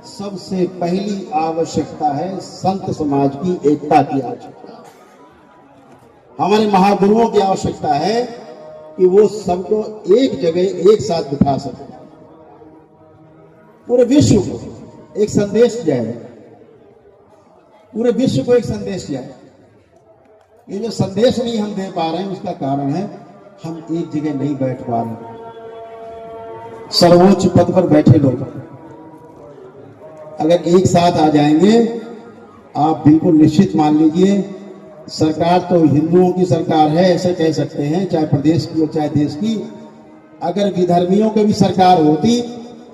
सबसे पहली आवश्यकता है संत समाज की एकता की आवश्यकता है। हमारे महागुरुओं की आवश्यकता है कि वो सबको एक जगह एक साथ बिठा सके, पूरे विश्व को एक संदेश जाए, पूरे विश्व को एक संदेश जाए। ये जो संदेश नहीं हम दे पा रहे हैं उसका कारण है हम एक जगह नहीं बैठ पा रहे। सर्वोच्च पद पर बैठे लोग अगर एक साथ आ जाएंगे, आप बिल्कुल निश्चित मान लीजिए, सरकार तो हिंदुओं की सरकार है ऐसे कह सकते हैं, चाहे प्रदेश की हो चाहे देश की। अगर विधर्मियों की भी सरकार होती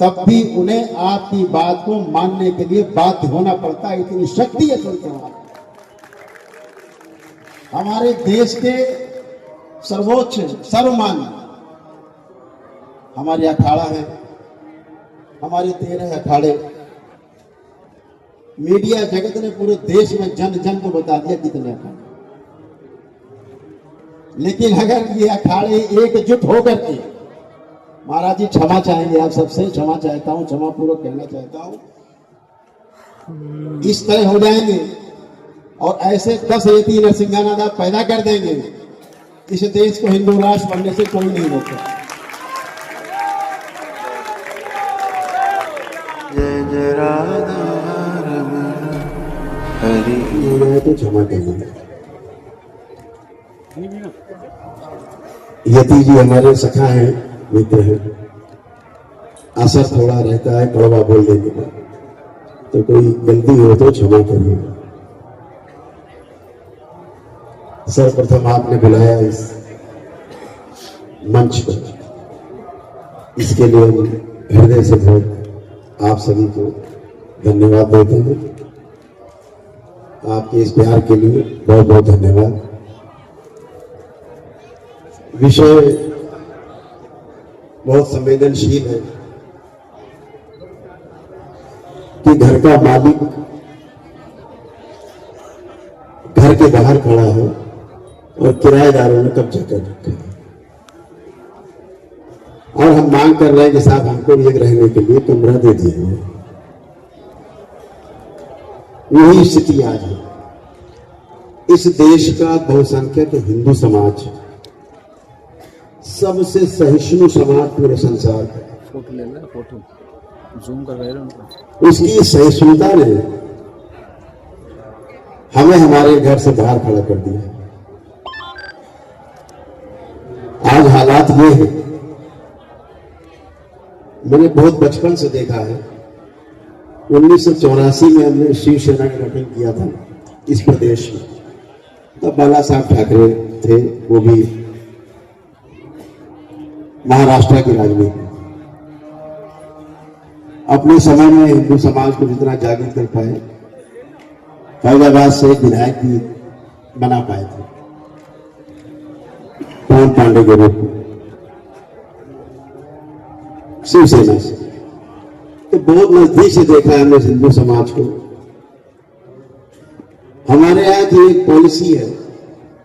तब भी उन्हें आपकी बात को मानने के लिए बाध्य होना पड़ता है, इतनी शक्ति है उनके वहां। हमारे देश के सर्वोच्च सर्वमान्य हमारे अखाड़ा है, हमारे 13 अखाड़े। मीडिया जगत ने पूरे देश में जन जन को बता दिया कितने अखाड़े, लेकिन अगर ये अखाड़े एकजुट होकर के, महाराज जी क्षमा चाहेंगे आप सबसे, क्षमा चाहता हूं, क्षमा पूर्वक कहना चाहता हूं, इस तरह हो जाएंगे और ऐसे 10 यति नरसिंहानाथ आप पैदा कर देंगे, इस देश को हिंदू राष्ट्र बनने से कोई नहीं रोकता। जय जय राधा हरि तो क्षमा करेंगे। यति जी हमारे सखा हैं, मित्र हैं। असर थोड़ा रहता है कड़वा बोल देने का, तो कोई गलती हो तो क्षमा करिएगा। सर्वप्रथम आपने बुलाया इस मंच पर, इसके लिए हम हृदय से बहुत आप सभी को धन्यवाद देते हैं। आपके इस प्यार के लिए बहुत बहुत धन्यवाद। विषय बहुत संवेदनशील है कि घर का मालिक घर के बाहर खड़ा है और किराएदारों ने कब्जा कर रखा है, और हम मांग कर रहे हैं कि साहब हमको भी एक रहने के लिए कमरा दे दिए। वही स्थिति आज है। इस देश का बहुसंख्यक हिंदू समाज सबसे सहिष्णु समाज पूरे संसार का, फोटो ले लो, फोटो जूम कर रहे हैं। उसकी सहिष्णुता ने हमें हमारे घर से बाहर खड़ा कर दिया। आज हालात ये है, मैंने बहुत बचपन से देखा है। 1984 में हमने शिवसेना का गठन किया था इस प्रदेश में, तब बाला साहब ठाकरे थे, वो भी महाराष्ट्र की राजनीति। अपने समय में हिंदू समाज को जितना जागृत कर पाए, फैजाबाद से एक विधायक भी बना पाए थे पवन पांडे के रूप में शिवसेना से। तो बहुत नजदीक से देखा है हमने हिंदू समाज को। हमारे यहाँ की एक पॉलिसी है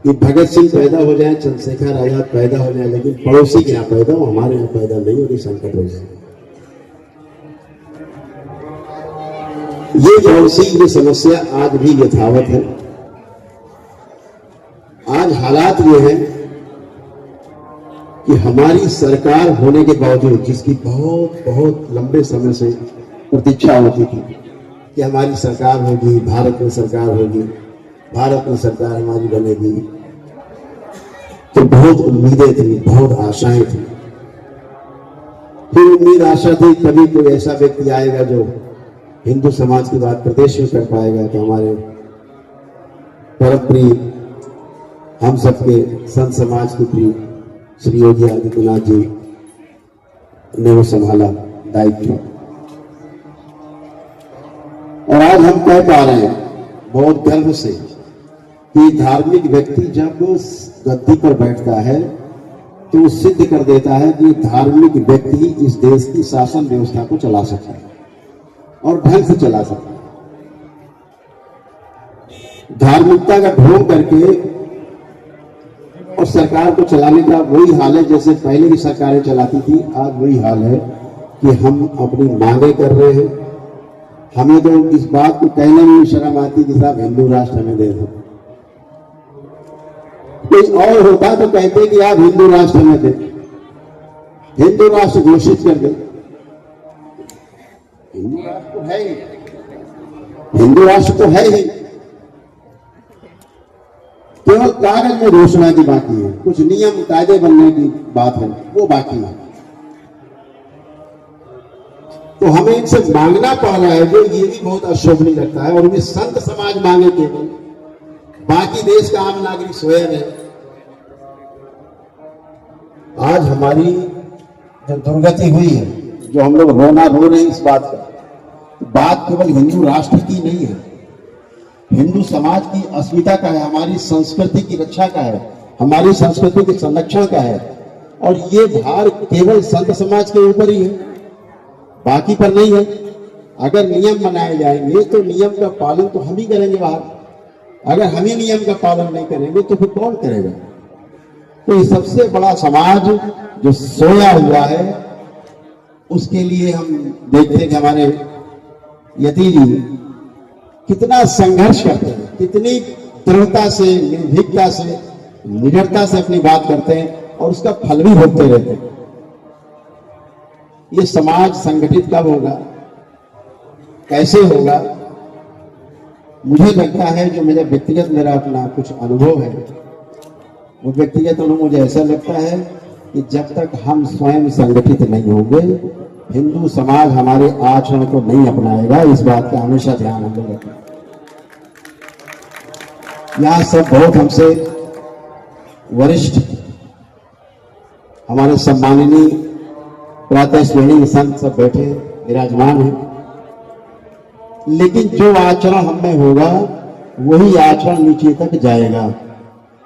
कि भगत सिंह पैदा हो जाए, चंद्रशेखर आजाद पैदा हो जाए, लेकिन पड़ोसी के यहाँ पैदा हो, हमारे यहाँ पैदा नहीं हो, संकट हो जाए। ये पॉलिसी, ये समस्या आज भी यथावत है। आज हालात ये हैं कि हमारी सरकार होने के बावजूद, जिसकी बहुत बहुत लंबे समय से प्रतीक्षा होती थी कि हमारी सरकार होगी, भारत में सरकार होगी, भारत में सरकार हमारी बनेगी, तो बहुत उम्मीदें थी, बहुत आशाएं थी। फिर उम्मीद आशा थी कभी कोई ऐसा व्यक्ति आएगा जो हिंदू समाज की बात प्रदेश में कर पाएगा, तो हमारे परम प्रिय, हम सबके संत समाज के प्रिय श्री योगी आदित्यनाथ जी ने वो संभाला दायित्व। और आज हम कह पा रहे हैं बहुत गर्व से कि धार्मिक व्यक्ति जब गद्दी पर बैठता है तो सिद्ध कर देता है कि धार्मिक व्यक्ति इस देश की शासन व्यवस्था को चला सकता है और ढंग से चला सकता है। धार्मिकता का ढोंग करके और सरकार को चलाने का वही हाल है जैसे पहले की सरकारें चलाती थी। आज वही हाल है कि हम अपनी मांगे कर रहे हैं, हमें तो इस बात को कहने में शर्म आती कि साहब हिंदू राष्ट्र हमें दे दो। कोई और होता तो कहते कि आप हिंदू राष्ट्र हमें दे, हिंदू राष्ट्र घोषित कर दे। हिंदू राष्ट्र तो है ही, हिंदू राष्ट्र तो है ही, केवल कागज में घोषणा की बाकी है, कुछ नियम कायदे बनने की बात है, वो बाकी है। तो हमें इनसे मांगना पड़ रहा है, जो ये भी बहुत अशोभनीय लगता है, और भी संत समाज मांगे केवल, बाकी देश का आम नागरिक स्वयं है। आज हमारी जो दुर्गति हुई है, जो हम लोग रोना रो रहे हैं इस बात का, बात केवल हिंदू राष्ट्र की नहीं है, हिंदू समाज की अस्मिता का है, हमारी संस्कृति की रक्षा का है, हमारी संस्कृति के संरक्षण का है। और ये भार केवल संत समाज के ऊपर ही है, बाकी पर नहीं है। अगर नियम बनाए जाएंगे तो नियम का पालन तो हम ही करेंगे बाहर, अगर हम ही नियम का पालन नहीं करेंगे तो फिर कौन करेगा। तो ये सबसे बड़ा समाज जो सोया हुआ है, उसके लिए हम देखते हैं कि हमारे यति जी कितना संघर्ष करते हैं, कितनी दृढ़ता से, निर्भीकता से, निडरता से अपनी बात करते हैं, और उसका फल भी भोगते रहते हैं। ये समाज संगठित कब होगा, कैसे होगा? मुझे लगता है, जो मेरा व्यक्तिगत मेरा अपना कुछ अनुभव है, वो व्यक्तिगत अनुभव मुझे ऐसा लगता है कि जब तक हम स्वयं संगठित नहीं होंगे, हिंदू समाज हमारे आचरण को नहीं अपनाएगा। इस बात का हमेशा ध्यान हम लोग रखें। यहाँ सब बहुत हमसे वरिष्ठ हमारे सम्माननीय प्रातः श्रेणी संत सब बैठे विराजमान हैं, लेकिन जो आचरण हम में होगा वही आचरण नीचे तक जाएगा।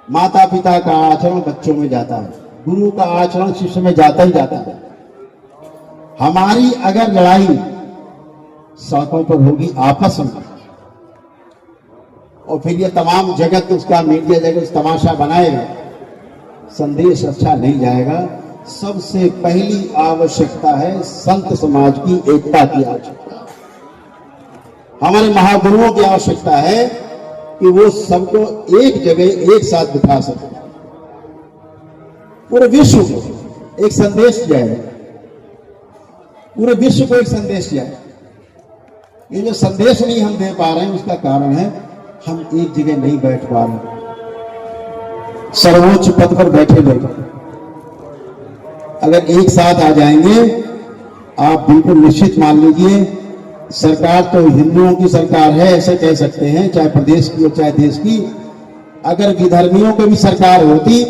माता पिता का आचरण बच्चों में जाता है, गुरु का आचरण शिष्य में जाता ही जाता है। हमारी अगर लड़ाई सड़कों पर होगी आपस में, और फिर ये तमाम जगत उसका मीडिया जगत तमाशा बनाएगा, संदेश अच्छा नहीं जाएगा। सबसे पहली आवश्यकता है संत समाज की एकता की आवश्यकता, हमारे महागुरुओं की आवश्यकता है कि वो सबको एक जगह एक साथ बिठा सके, पूरे विश्व को एक संदेश जाए, पूरे विश्व को एक संदेश जाए। ये जो संदेश नहीं हम दे पा रहे हैं, उसका कारण है हम एक जगह नहीं बैठ पा रहे, सर्वोच्च पद पर बैठे लोग अगर एक साथ आ जाएंगे, आप बिल्कुल निश्चित मान लीजिए, सरकार तो हिंदुओं की सरकार है ऐसे कह सकते हैं, चाहे प्रदेश की हो चाहे देश की। अगर विधर्मियों की भी सरकार होती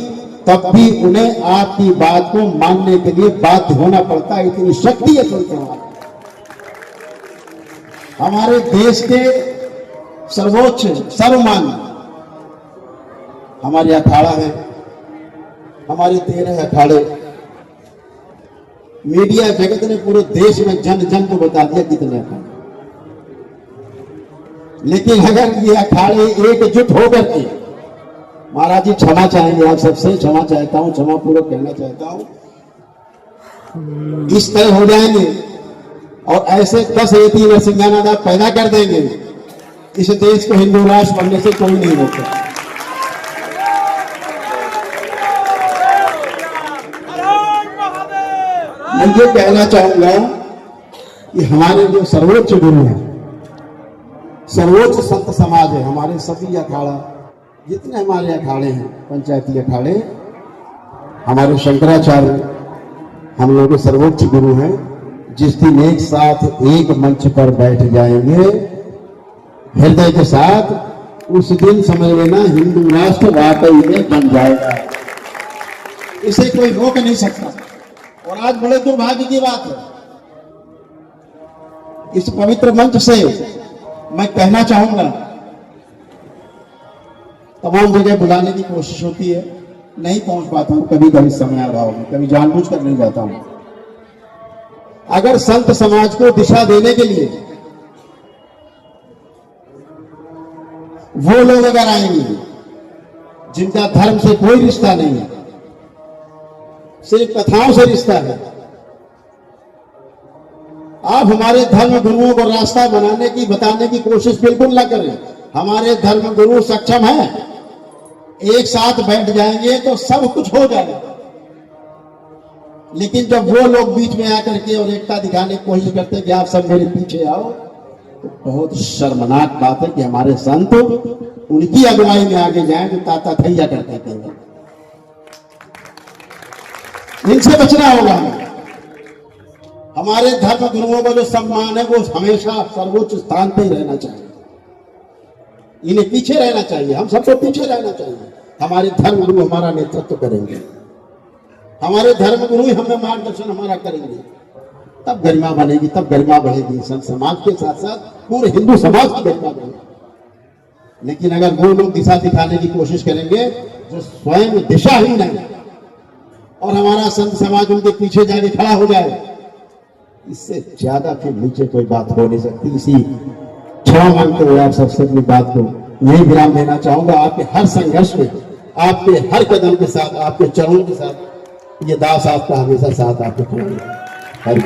तब भी उन्हें आपकी बात को मानने के लिए बाध्य होना पड़ता, इतनी शक्ति है संत। हमारे देश के सर्वोच्च सर्वमान्य हमारे अखाड़ा है, हमारे 13 अखाड़े, मीडिया जगत ने पूरे देश में जन जन को बता दिया कितने अखाड़े। लेकिन अगर ये अखाड़े एकजुट होकर के, महाराज जी क्षमा चाहेंगे आप सबसे, क्षमा चाहता हूं, क्षमा पूर्वक कहना चाहता हूं, इस तरह हो जाएंगे और ऐसे 10 यति नरसिंहानाथ आप पैदा कर देंगे, इस देश को हिंदू राष्ट्र बनने से कोई नहीं रोकता। मैं ये कहना चाहूंगा कि हमारे जो सर्वोच्च गुरु हैं, सर्वोच्च संत समाज है, हमारे सभी अखाड़ा जितने हमारे अखाड़े हैं, पंचायती अखाड़े, हमारे शंकराचार्य हम लोग के सर्वोच्च गुरु हैं। जिस दिन एक साथ एक मंच पर बैठ जाएंगे हृदय के साथ, उस दिन समझ लेना हिंदू राष्ट्र वाकई में बन जाएगा, इसे कोई रोक नहीं सकता। और आज बड़े दुर्भाग्य की बात है, इस पवित्र मंच से मैं कहना चाहूंगा, तमाम जगह बुलाने की कोशिश होती है, नहीं पहुंच पाता हूं, कभी कभी समय अभाव में, कभी जानबूझकर नहीं जाता हूं। अगर संत समाज को दिशा देने के लिए वो लोग अगर आएंगे जिनका धर्म से कोई रिश्ता नहीं है, सिर्फ कथाओं से रिश्ता है, आप हमारे धर्म गुरुओं को रास्ता बताने की कोशिश बिल्कुल न करें। हमारे धर्म गुरु सक्षम है, एक साथ बैठ जाएंगे तो सब कुछ हो जाएगा। लेकिन जब वो लोग बीच में आकर के और एकता दिखाने की कोशिश करते हैं कि आप सब मेरे पीछे आओ, तो बहुत शर्मनाक बात है कि हमारे संत उनकी अगुवाई में आगे जाएं जो ताता थैया करते थे। इनसे बचना होगा हमें। हमारे धर्म गुरुओं का जो सम्मान है वो हमेशा सर्वोच्च स्थान पे ही रहना चाहिए। इन्हें पीछे रहना चाहिए, हम सबको पीछे रहना चाहिए। हमारे धर्म गुरु हमारा नेतृत्व करेंगे, हमारे धर्म गुरु ही हमें मार्गदर्शन हमारा करेंगे, तब गरिमा बनेगी, तब गरिमा बढ़ेगी। संत समाज के साथ साथ पूरे हिंदू समाज की गरिमा बढ़ेगी। लेकिन अगर वो लोग दिशा दिखाने की कोशिश करेंगे जो स्वयं दिशाहीन है और हमारा संत समाज उनके पीछे जाके खड़ा हो जाए, इससे ज्यादा फिर नीचे कोई बात हो नहीं सकती। इसी क्षमा मांगते हुए आप सबसे अपनी बात को यही विराम देना चाहूंगा। आपके हर संघर्ष में, आपके हर कदम के साथ, आपके चरणों के साथ ये दास आपका हमेशा साथ आपको खड़ा रहेगा। हरि